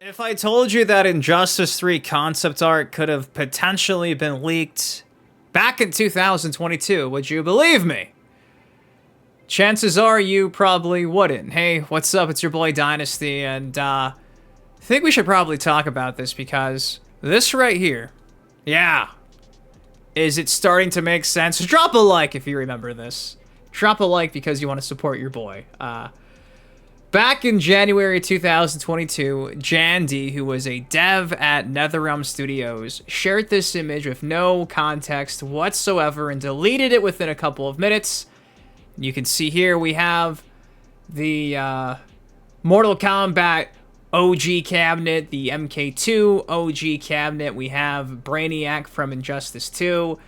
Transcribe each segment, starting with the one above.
If I told you that Injustice 3 concept art could have potentially been leaked back in 2022, would you believe me? Chances are you probably wouldn't. Hey, what's up? It's your boy Dynasty, and I think we should probably talk about this because this right here, yeah, is it starting to make sense? Drop a like if you remember this. Drop a like because you want to support your boy. Back in January 2022, Jandy, who was a dev at NetherRealm Studios, shared this image with no context whatsoever and deleted it within a couple of minutes. You can see here we have the Mortal Kombat OG cabinet, the MK2 OG cabinet. We have Brainiac from Injustice 2.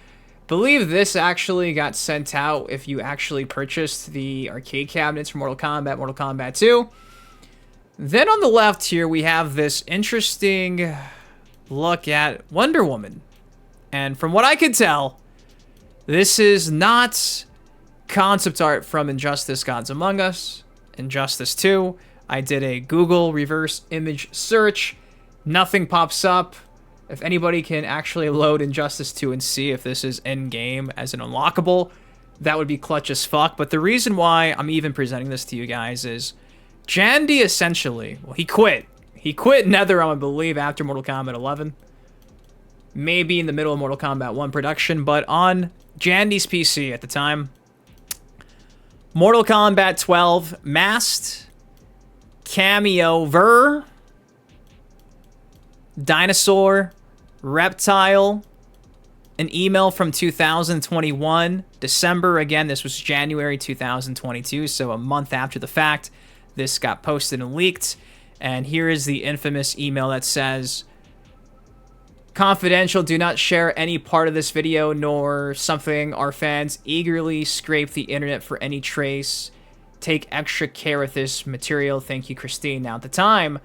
Believe this actually got sent out if you actually purchased the arcade cabinets for Mortal Kombat 2. Then on the left here, we have this interesting look at Wonder Woman. And from what I can tell, this is not concept art from Injustice Gods Among Us, Injustice 2. I did a Google reverse image search. Nothing pops up. If anybody can actually load Injustice 2 and see if this is in-game as an unlockable, that would be clutch as fuck. But the reason why I'm even presenting this to you guys is Jandy essentially, well, he quit. He quit NetherRealm, I believe, after Mortal Kombat 11. Maybe in the middle of Mortal Kombat 1 production, but on Jandy's PC at the time, Mortal Kombat 12 masked, cameo, dinosaur, reptile, an email from 2021, December. Again, this was January 2022, so a month after the fact, this got posted and leaked. And here is the infamous email that says, "Confidential, do not share any part of this video nor something. Our fans eagerly scrape the internet for any trace. Take extra care with this material. Thank you, Christine." Now, at the time,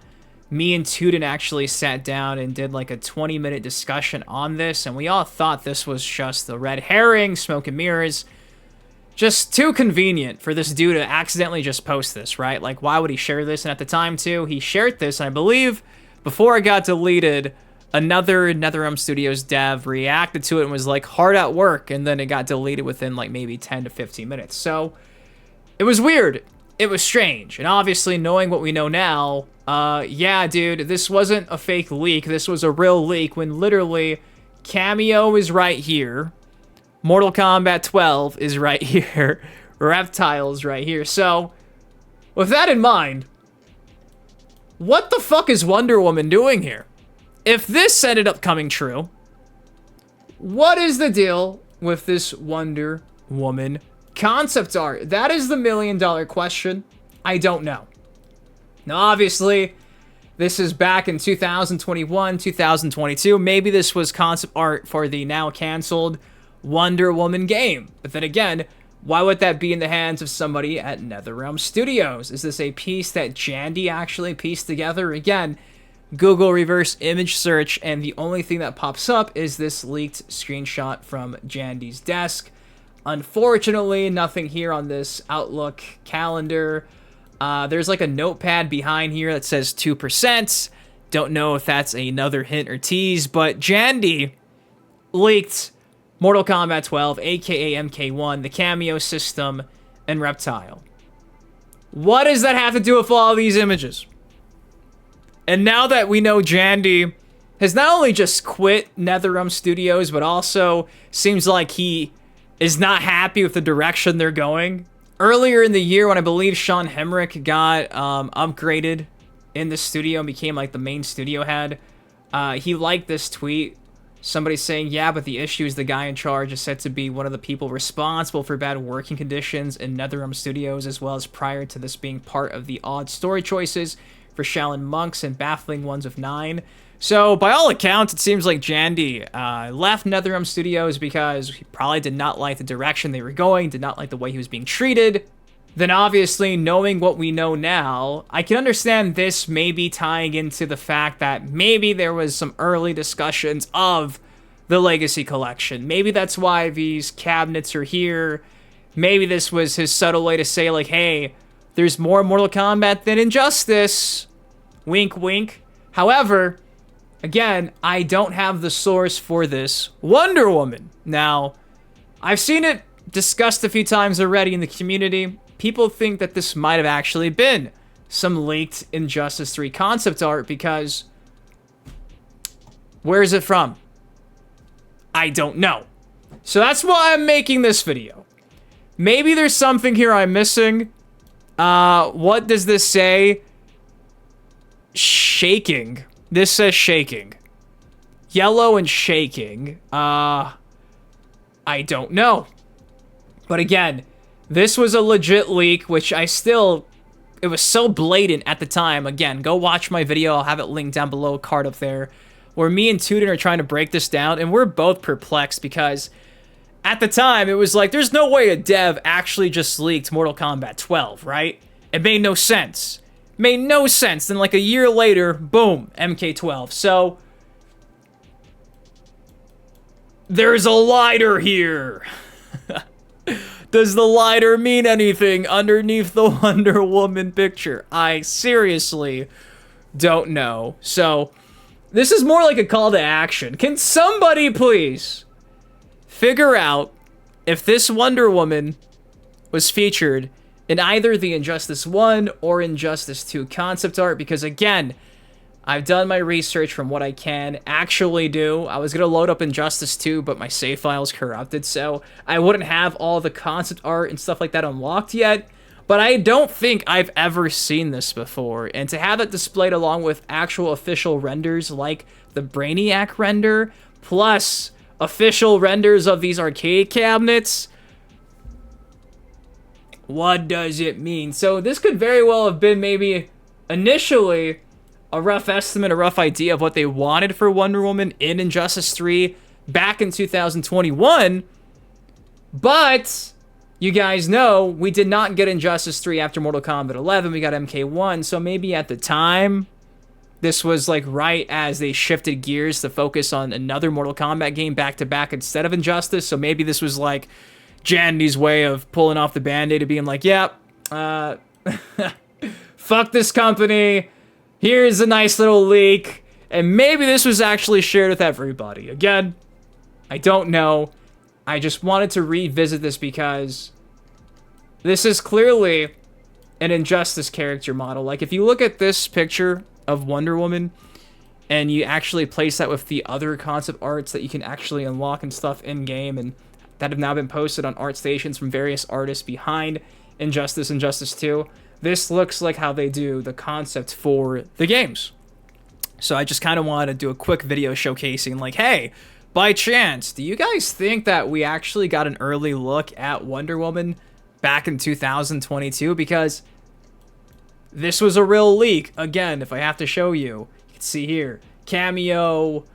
me and Tuden actually sat down and did like a 20-minute discussion on this, and we all thought this was just the red herring, smoke and mirrors. Just too convenient for this dude to accidentally just post this, right? Like, why would he share this? And at the time, too, he shared this, and I believe before it got deleted, another NetherRealm Studios dev reacted to it and was like, hard at work, and then it got deleted within like maybe 10 to 15 minutes. So it was weird. It was strange. And obviously, knowing what we know now, yeah, dude, this wasn't a fake leak. This was a real leak when literally Cameo is right here. Mortal Kombat 12 is right here. Reptile is right here. So, with that in mind, what the fuck is Wonder Woman doing here? If this ended up coming true, what is the deal with this Wonder Woman concept art? That is the million-dollar question. I don't know. Now, obviously, this is back in 2021, 2022. Maybe this was concept art for the now canceled Wonder Woman game. But then again, why would that be in the hands of somebody at NetherRealm Studios? Is this a piece that Jandy actually pieced together? Again, Google reverse image search, and the only thing that pops up is this leaked screenshot from Jandy's desk. Unfortunately, nothing here on this Outlook calendar. There's like a notepad behind here that says 2%. Don't know if that's another hint or tease, but Jandy leaked Mortal Kombat 12, aka MK1, the cameo system, and Reptile. What does that have to do with all these images? And now that we know Jandy has not only just quit NetherRealm Studios, but also seems like he is not happy with the direction they're going. Earlier in the year, when I believe Sean Hemrick got upgraded in the studio and became like the main studio head, he liked this tweet. Somebody saying, yeah, but the issue is the guy in charge is said to be one of the people responsible for bad working conditions in NetherRealm Studios, as well as prior to this being part of the odd story choices for Shaolin monks and baffling ones of 9. So, by all accounts, it seems like Jandy left NetherRealm Studios because he probably did not like the direction they were going, did not like the way he was being treated. Then obviously, knowing what we know now, I can understand this maybe tying into the fact that maybe there was some early discussions of the Legacy Collection. Maybe that's why these cabinets are here. Maybe this was his subtle way to say, like, hey, there's more Mortal Kombat than Injustice. Wink, wink. However, again, I don't have the source for this Wonder Woman. Now, I've seen it discussed a few times already in the community. People think that this might have actually been some leaked Injustice 3 concept art because where is it from? I don't know. So that's why I'm making this video. Maybe there's something here I'm missing. What does this say? Shaking. This says shaking. Yellow and shaking. I don't know. But again, this was a legit leak, which it was so blatant at the time. Again, go watch my video. I'll have it linked down below, a card up there, where me and Tuden are trying to break this down, and we're both perplexed because at the time, it was like, there's no way a dev actually just leaked Mortal Kombat 12, right? It made no sense. Made no sense. Then like a year later, boom, MK12. So, there's a lighter here. Does the lighter mean anything underneath the Wonder Woman picture? I seriously don't know. So, this is more like a call to action. Can somebody please figure out if this Wonder Woman was featured in either the Injustice 1 or Injustice 2 concept art? Because again, I've done my research from what I can actually do. I was going to load up Injustice 2, but my save file's corrupted, so I wouldn't have all the concept art and stuff like that unlocked yet. But I don't think I've ever seen this before, and to have it displayed along with actual official renders like the Brainiac render, plus official renders of these arcade cabinets, what does it mean? So this could very well have been maybe initially a rough estimate, a rough idea of what they wanted for Wonder Woman in Injustice 3 back in 2021, but you guys know we did not get Injustice 3 after Mortal Kombat 11, we got MK1, so maybe at the time, this was like right as they shifted gears to focus on another Mortal Kombat game back-to-back instead of Injustice, so maybe this was like Jandy's way of pulling off the Band-Aid to being like, yep, fuck this company, here's a nice little leak, and maybe this was actually shared with everybody. Again, I don't know. I just wanted to revisit this because this is clearly an Injustice character model. Like, if you look at this picture of Wonder Woman, and you actually place that with the other concept arts that you can actually unlock and stuff in-game, and that have now been posted on art stations from various artists behind Injustice 2, this looks like how they do the concept for the games. So I just kind of wanted to do a quick video showcasing, like, hey, by chance, do you guys think that we actually got an early look at Wonder Woman back in 2022? Because this was a real leak. Again, if I have to show you, you can see here, cameo,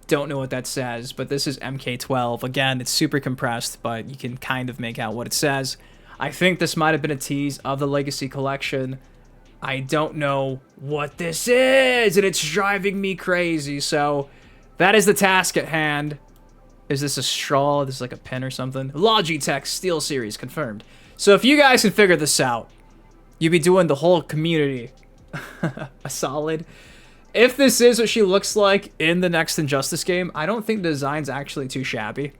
don't know what that says, but this is MK12. Again, it's super compressed, but you can kind of make out what it says. I think this might have been a tease of the Legacy Collection. I don't know what this is, and it's driving me crazy. So that is the task at hand. Is this a straw? This is like a pen or something. Logitech Steel Series confirmed. So if you guys can figure this out, you'd be doing the whole community a solid. If this is what she looks like in the next Injustice game, I don't think the design's actually too shabby.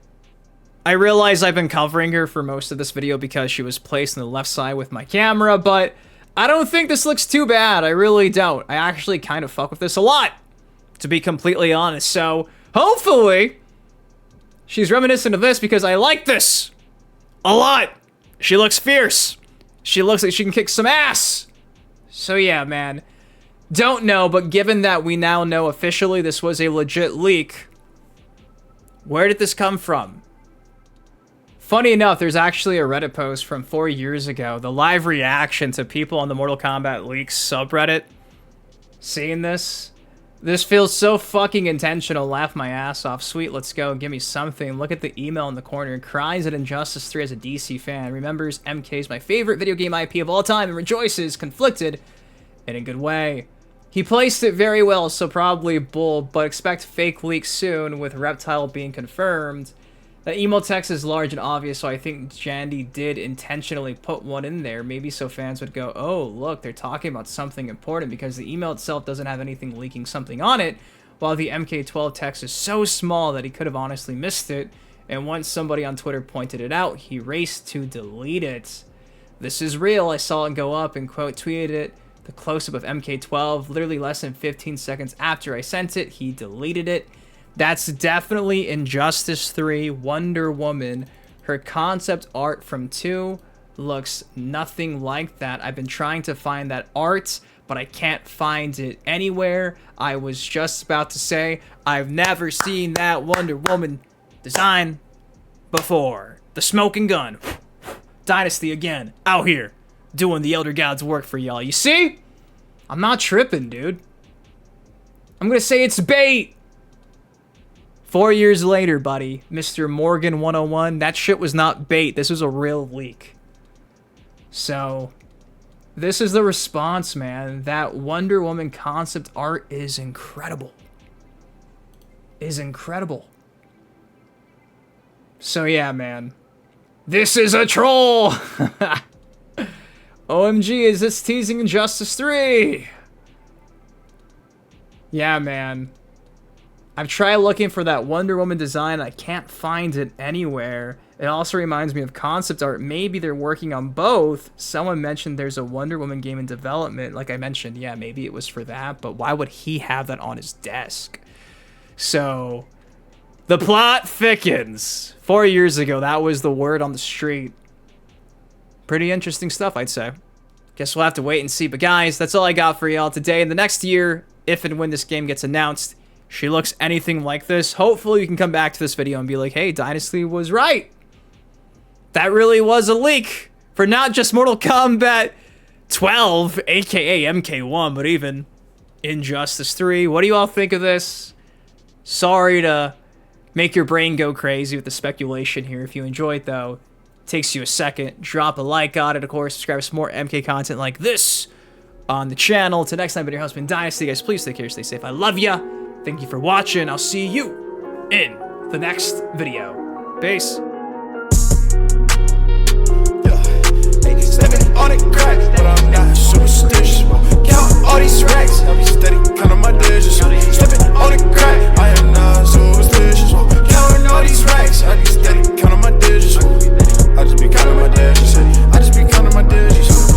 I realize I've been covering her for most of this video because she was placed on the left side with my camera, but I don't think this looks too bad. I really don't. I actually kind of fuck with this a lot, to be completely honest. So hopefully she's reminiscent of this because I like this a lot. She looks fierce. She looks like she can kick some ass. So yeah, man. Don't know, but given that we now know officially this was a legit leak, where did this come from? Funny enough, there's actually a Reddit post from 4 years ago, the live reaction to people on the Mortal Kombat Leaks subreddit. Seeing this? This feels so fucking intentional, laugh my ass off. Sweet, let's go, give me something. Look at the email in the corner, cries at Injustice 3 as a DC fan, remembers MK's my favorite video game IP of all time, and rejoices, conflicted, in a good way. He placed it very well, so probably bull, but expect fake leaks soon with Reptile being confirmed. The email text is large and obvious, so I think Jandy did intentionally put one in there, maybe so fans would go, oh, look, they're talking about something important, because the email itself doesn't have anything leaking something on it, while the MK12 text is so small that he could have honestly missed it, and once somebody on Twitter pointed it out, he raced to delete it. This is real, I saw it go up and quote tweeted it. The close-up of MK12, literally less than 15 seconds after I sent it, he deleted it. That's definitely Injustice 3 Wonder Woman. Her concept art from 2 looks nothing like that. I've been trying to find that art, but I can't find it anywhere. I was just about to say, I've never seen that Wonder Woman design before. The smoking gun. Dynasty again. Out here. Doing the Elder Gods work for y'all. You see? I'm not tripping, dude. I'm gonna say it's bait. 4 years later, buddy, Mr. Morgan 101, that shit was not bait. This was a real leak. So, this is the response, man. That Wonder Woman concept art is incredible. Is incredible. So, yeah, man. This is a troll! OMG, is this teasing Injustice 3? Yeah, man. I've tried looking for that Wonder Woman design. I can't find it anywhere. It also reminds me of concept art. Maybe they're working on both. Someone mentioned there's a Wonder Woman game in development. Like I mentioned, yeah, maybe it was for that. But why would he have that on his desk? So, the plot thickens. 4 years ago, that was the word on the street. Pretty interesting stuff, I'd say. Guess we'll have to wait and see. But guys, that's all I got for y'all today. In the next year, if and when this game gets announced, she looks anything like this, hopefully you can come back to this video and be like, hey, Dynasty was right. That really was a leak for not just Mortal Kombat 12, aka MK1, but even Injustice 3. What do you all think of this? Sorry to make your brain go crazy with the speculation here. If you enjoyed, though, it takes you a second. Drop a like on it. Of course, subscribe to more MK content like this on the channel. Till next time, been your host, Dynasty. Guys, please take care, stay safe. I love ya. Thank you for watching. I'll see you in the next video. Peace. Stepping on it crack, but I'm not superstitious. Count all these racks, I be steady, counting my days.